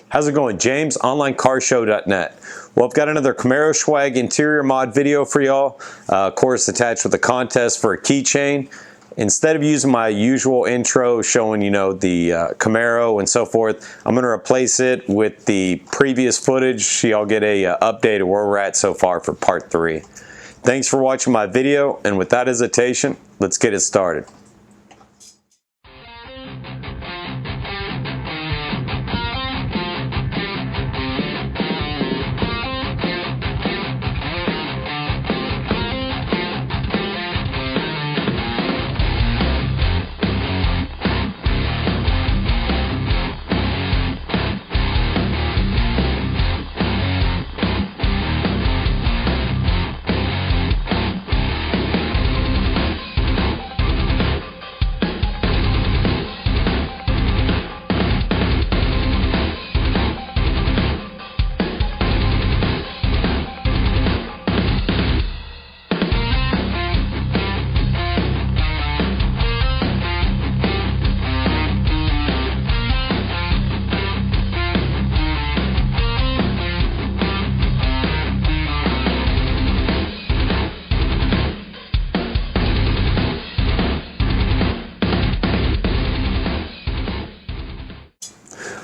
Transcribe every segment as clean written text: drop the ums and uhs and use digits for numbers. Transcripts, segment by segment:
How's it going? James, OnlineCarShow.net. Well, I've got another Camaro Swag interior mod video for y'all. Of course, attached with a contest for a keychain. Instead of using my usual intro showing, the Camaro and so forth, I'm going to replace it with the previous footage so y'all get a update of where we're at so far for part 3. Thanks for watching my video, and without hesitation, let's get it started.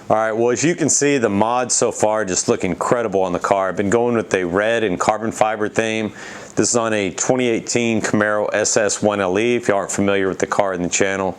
Alright, well, as you can see, the mods so far just look incredible on the car. I've been going with a red and carbon fiber theme. This is on a 2018 Camaro SS1LE, if y'all aren't familiar with the car in the channel.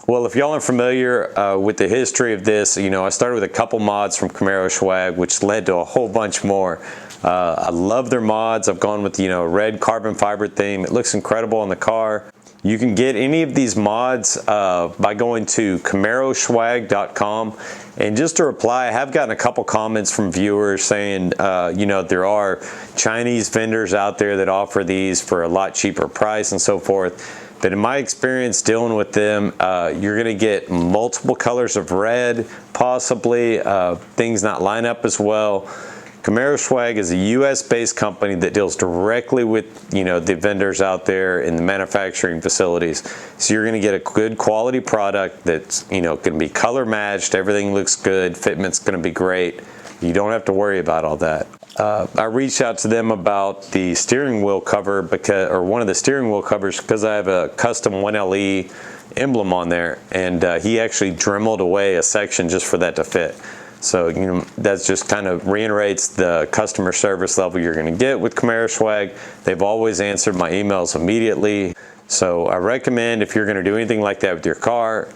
Well, if y'all aren't familiar with the history of this, I started with a couple mods from Camaro Swag, which led to a whole bunch more. I love their mods. I've gone with, red carbon fiber theme. It looks incredible on the car. You can get any of these mods by going to Camaroswag.com. And just to reply, I have gotten a couple comments from viewers saying, there are Chinese vendors out there that offer these for a lot cheaper price and so forth. But in my experience dealing with them, you're going to get multiple colors of red, possibly things not line up as well. Camaro Swag is a US-based company that deals directly with, the vendors out there in the manufacturing facilities. So you're going to get a good quality product that's, going to be color matched. Everything looks good. Fitment's going to be great. You don't have to worry about all that. I reached out to them about the steering wheel cover one of the steering wheel covers because I have a custom 1LE emblem on there, and he actually dremeled away a section just for that to fit. So, that's just kind of reiterates the customer service level you're going to get with Camaro Swag. They've always answered my emails immediately. So I recommend, if you're going to do anything like that with your car,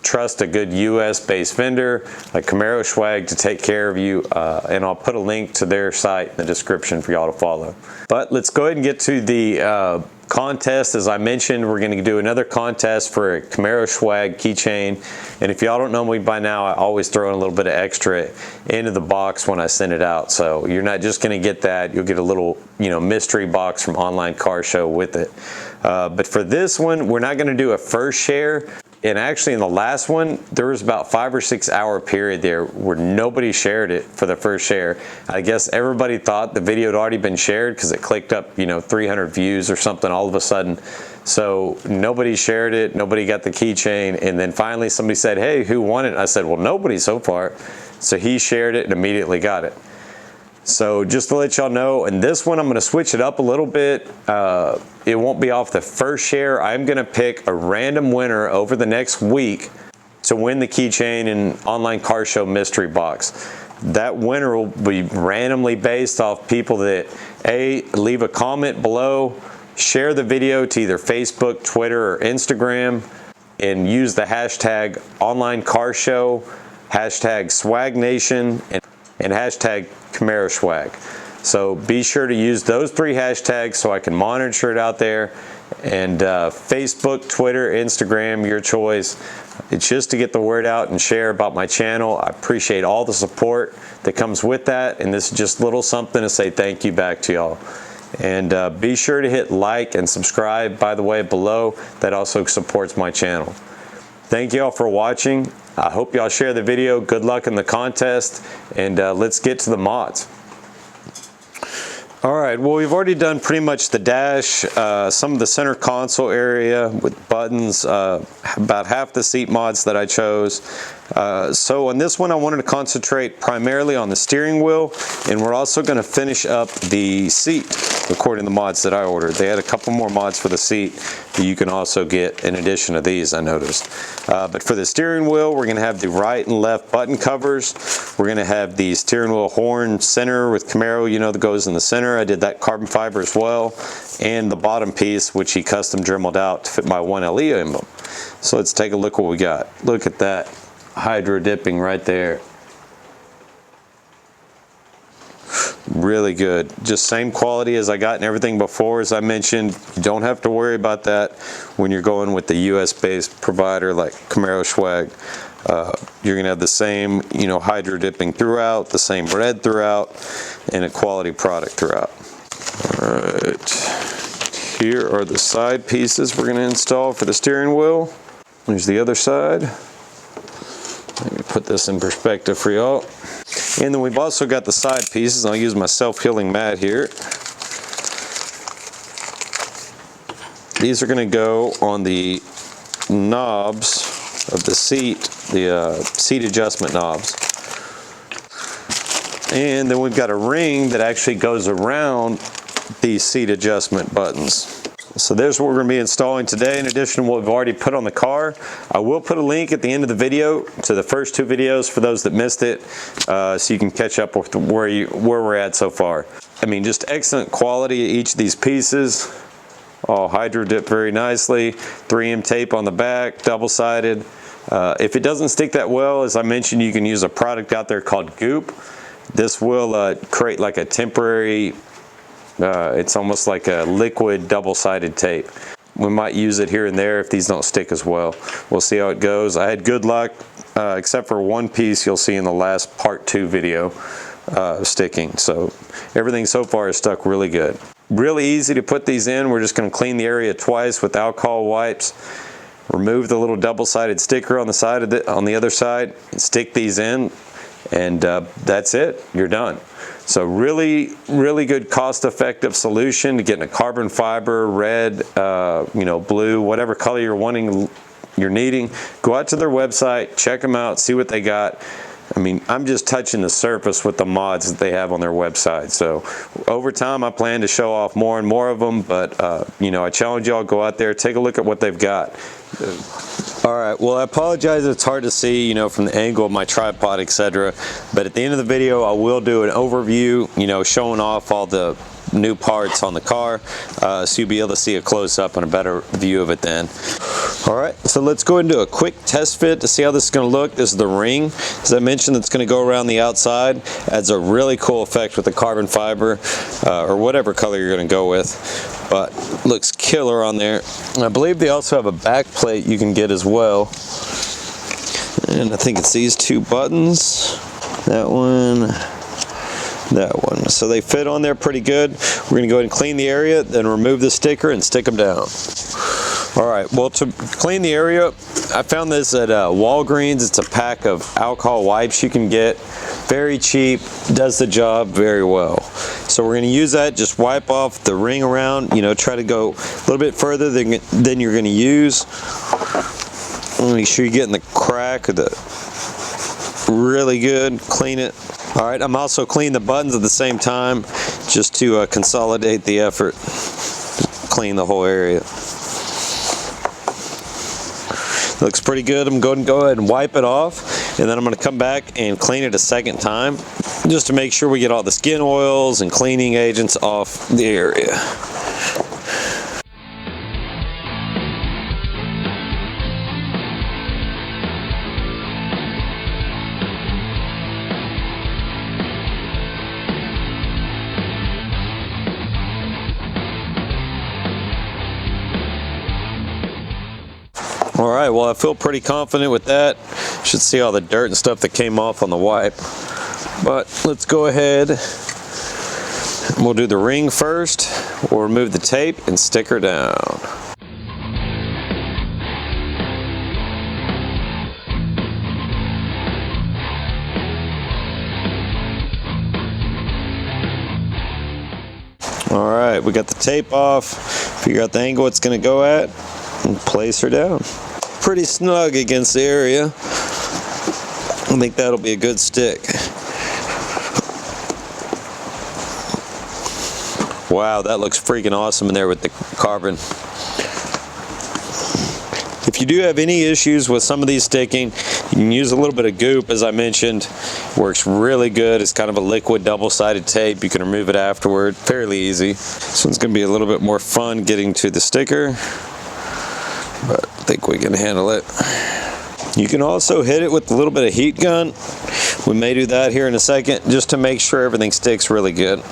trust a good US-based vendor like Camaro Swag to take care of you. And I'll put a link to their site in the description for y'all to follow. But let's go ahead and get to the contest. As I mentioned, we're going to do another contest for a Camaro Swag keychain. And if y'all don't know me by now, I always throw in a little bit of extra into the box when I send it out. So you're not just going to get that. You'll get a little, mystery box from OnlineCarShow with it. But for this one, we're not going to do a first share. And actually in the last one, there was about 5 or 6 hour period there where nobody shared it for the first share. I guess everybody thought the video had already been shared because it clicked up, 300 views or something all of a sudden. So nobody shared it, nobody got the keychain, and then finally somebody said, hey, who won it? I said, well, nobody so far. So he shared it and immediately got it. So just to let y'all know, in this one I'm going to switch it up a little bit. It won't be off the first share. I'm going to pick a random winner over the next week to win the keychain in OnlineCarShow mystery box. That winner will be randomly based off people that leave a comment below, share the video to either Facebook, Twitter, or Instagram, and use the hashtag OnlineCarShow, hashtag SwagNation, and hashtag Camaro Swag. So be sure to use those 3 hashtags so I can monitor it out there. And Facebook, Twitter, Instagram, your choice. It's just to get the word out and share about my channel. I appreciate all the support that comes with that. And this is just a little something to say thank you back to y'all. And be sure to hit like and subscribe, by the way, below. That also supports my channel. Thank y'all for watching. I hope y'all share the video. Good luck in the contest, and let's get to the mods. All right, well, we've already done pretty much the dash, some of the center console area with buttons, about half the seat mods that I chose. So on this one, I wanted to concentrate primarily on the steering wheel, and we're also going to finish up the seat according to the mods that I ordered. They had a couple more mods for the seat that you can also get in addition to these, I noticed. But for the steering wheel, we're going to have the right and left button covers. We're going to have the steering wheel horn center with Camaro, you know, that goes in the center. I did that carbon fiber as well. And the bottom piece, which he custom dremeled out to fit my 1LE emblem. So let's take a look what we got. Look at that hydro dipping right there. Really good. Just same quality as I got in everything before. As I mentioned, you don't have to worry about that when you're going with the US based provider like Camaro Swag. You're gonna have the same, you know, hydro dipping throughout, the same red throughout, and a quality product throughout. All right, here are the side pieces we're gonna install for the steering wheel. There's the other side. Let me put this in perspective for y'all. And then we've also got the side pieces. I'll use my self-healing mat here. These are going to go on the knobs of the seat, the seat adjustment knobs. And then we've got a ring that actually goes around these seat adjustment buttons. So there's what we're going to be installing today, in addition to what we've already put on the car. I will put a link at the end of the video to the first two videos for those that missed it, so you can catch up with where we're at so far. I mean, just excellent quality of each of these pieces. All hydro dip very nicely. 3M tape on the back, double-sided. If it doesn't stick that well, as I mentioned, you can use a product out there called Goop. This will create like a temporary, it's almost like a liquid double-sided tape. We might use it here and there if these don't stick as well. We'll see how it goes. I had good luck, except for one piece you'll see in the last part 2 video sticking. So everything so far is stuck really good. Really easy to put these in. We're just going to clean the area twice with alcohol wipes. Remove the little double-sided sticker on the side of on the other side, and stick these in, and that's it. You're done. So really, really good cost-effective solution to getting a carbon fiber, red, you know, blue, whatever color you're needing. Go out to their website, check them out, see what they got. I mean, I'm just touching the surface with the mods that they have on their website. So over time, I plan to show off more and more of them, but you know, I challenge y'all, go out there, take a look at what they've got. All right, well, I apologize, it's hard to see, you know, from the angle of my tripod, etc. But at the end of the video, I will do an overview, you know, showing off all the new parts on the car, so you'll be able to see a close-up and a better view of it then. All right, so let's go into a quick test fit to see how this is going to look. This is the ring, as I mentioned, that's going to go around the outside. Adds a really cool effect with the carbon fiber, or whatever color you're going to go with, but looks killer on there. And I believe they also have a back plate you can get as well, and I think it's these 2 buttons, that one, that one. So they fit on there pretty good. We're going to go ahead and clean the area, then remove the sticker and stick them down. All right, well, to clean the area, I found this at Walgreens. It's a pack of alcohol wipes you can get. Very cheap, does the job very well. So we're going to use that, just wipe off the ring around, you know, try to go a little bit further than you're going to use. Make sure you're getting the crack of the really good, clean it. All right, I'm also cleaning the buttons at the same time, just to consolidate the effort, clean the whole area. Looks pretty good. I'm going to go ahead and wipe it off, and then I'm going to come back and clean it a second time, just to make sure we get all the skin oils and cleaning agents off the area. All right, well, I feel pretty confident with that. Should see all the dirt and stuff that came off on the wipe. But let's go ahead. We'll do the ring first. We'll remove the tape and stick her down. All right, we got the tape off. Figure out the angle it's going to go at and place her down. Pretty snug against the area. I think that'll be a good stick. Wow, that looks freaking awesome in there with the carbon. If you do have any issues with some of these sticking, you can use a little bit of goop, as I mentioned. Works really good. It's kind of a liquid double-sided tape. You can remove it afterward. Fairly easy. This one's going to be a little bit more fun getting to the sticker, but I think we can handle it. You can also hit it with a little bit of heat gun. We may do that here in a second, just to make sure everything sticks really good.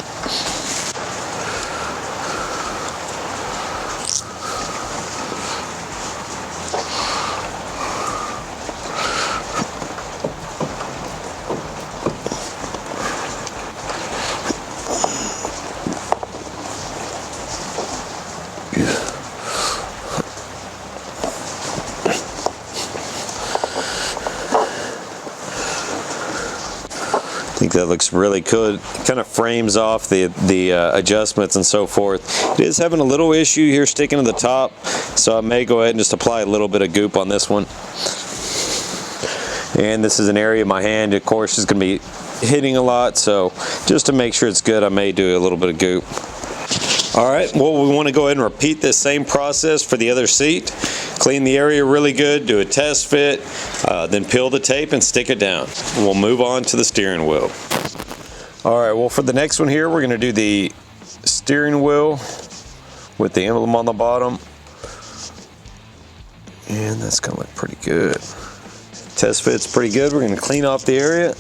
I think that looks really good. It kind of frames off the adjustments and so forth. It is having a little issue here sticking to the top, so I may go ahead and just apply a little bit of goop on this one. And this is an area my hand, of course, is going to be hitting a lot, so just to make sure it's good, I may do a little bit of goop. All right, well, we want to go ahead and repeat this same process for the other seat. Clean the area really good, do a test fit, then peel the tape and stick it down. And we'll move on to the steering wheel. All right, well, for the next one here, we're going to do the steering wheel with the emblem on the bottom. And that's going to look pretty good. Test fit's pretty good. We're going to clean off the area.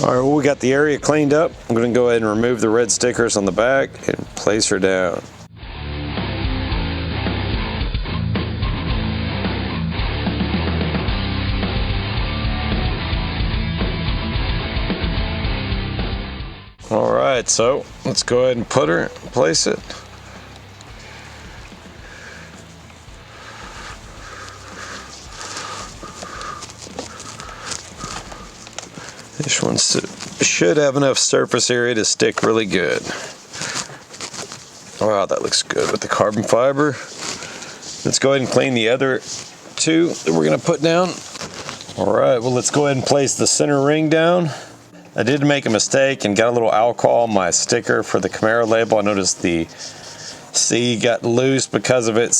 All right, well, we got the area cleaned up. I'm going to go ahead and remove the red stickers on the back and place her down. All right, so let's go ahead and put her, place it. This one should have enough surface area to stick really good. Wow, that looks good with the carbon fiber. Let's go ahead and clean the other two that we're going to put down. All right, well, let's go ahead and place the center ring down. I did make a mistake and got a little alcohol on my sticker for the Camaro label. I noticed the C got loose because of it,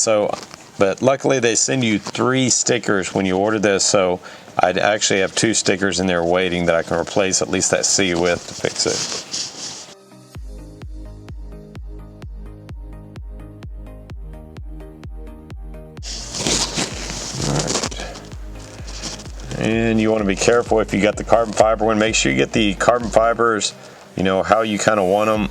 but luckily they send you 3 stickers when you order this, so I'd actually have 2 stickers in there waiting that I can replace at least that C with to fix it. All right. And you want to be careful if you got the carbon fiber one. Make sure you get the carbon fibers, you know, how you kind of want them.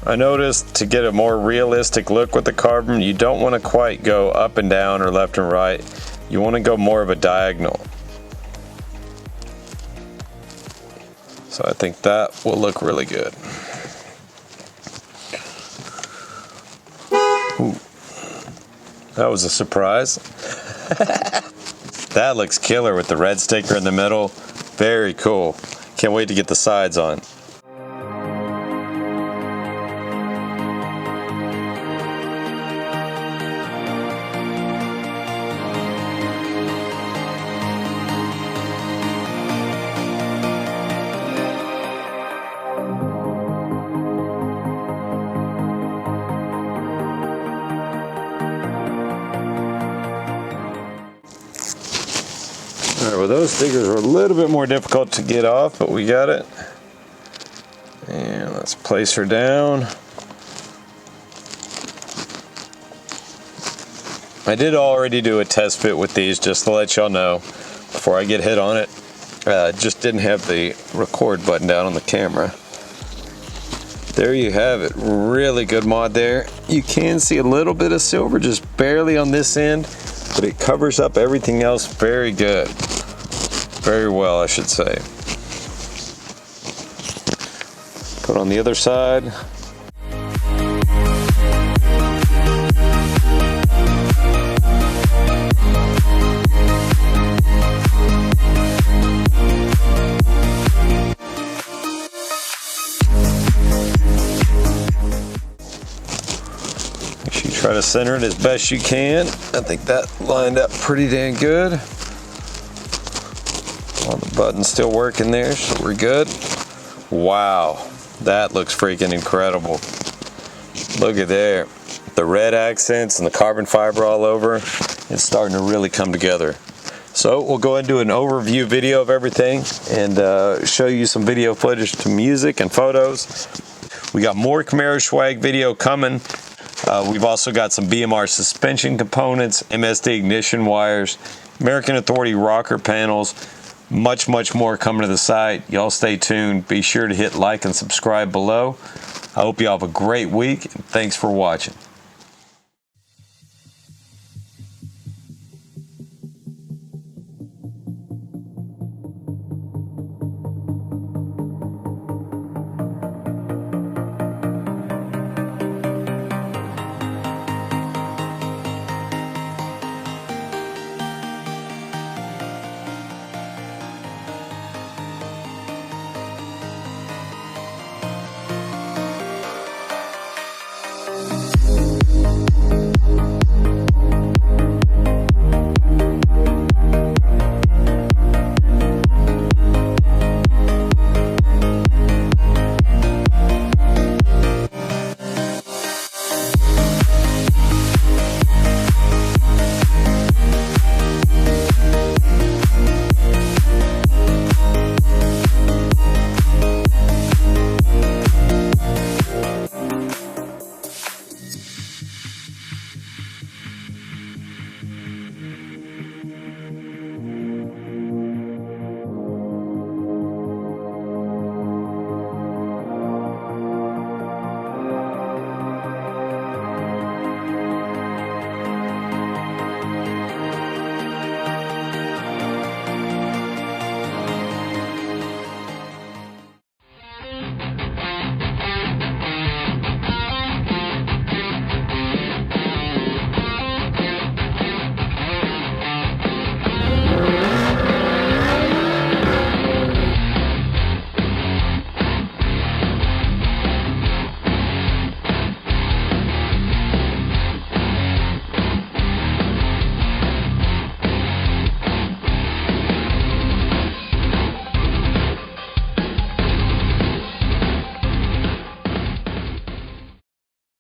I noticed to get a more realistic look with the carbon, you don't want to quite go up and down or left and right. You want to go more of a diagonal. So I think that will look really good. Ooh. That was a surprise. That looks killer with the red sticker in the middle. Very cool. Can't wait to get the sides on. All right, well, those stickers were a little bit more difficult to get off, but we got it. And let's place her down. I did already do a test fit with these, just to let y'all know before I get hit on it. Just didn't have the record button down on the camera. There you have it. Really good mod there. You can see a little bit of silver, just barely on this end, but it covers up everything else very good. Very well, I should say. Put on the other side. Try to center it as best you can. I think that lined up pretty dang good. All the buttons still working there, so we're good. Wow, that looks freaking incredible. Look at there. The red accents and the carbon fiber all over. It's starting to really come together. So we'll go ahead and do an overview video of everything and show you some video footage to music and photos. We got more Camaro Swag video coming. We've also got some BMR suspension components, MSD ignition wires, American Authority rocker panels, much more coming to the site. Y'all stay tuned. Be sure to hit like and subscribe below. I hope you all have a great week, and thanks for watching.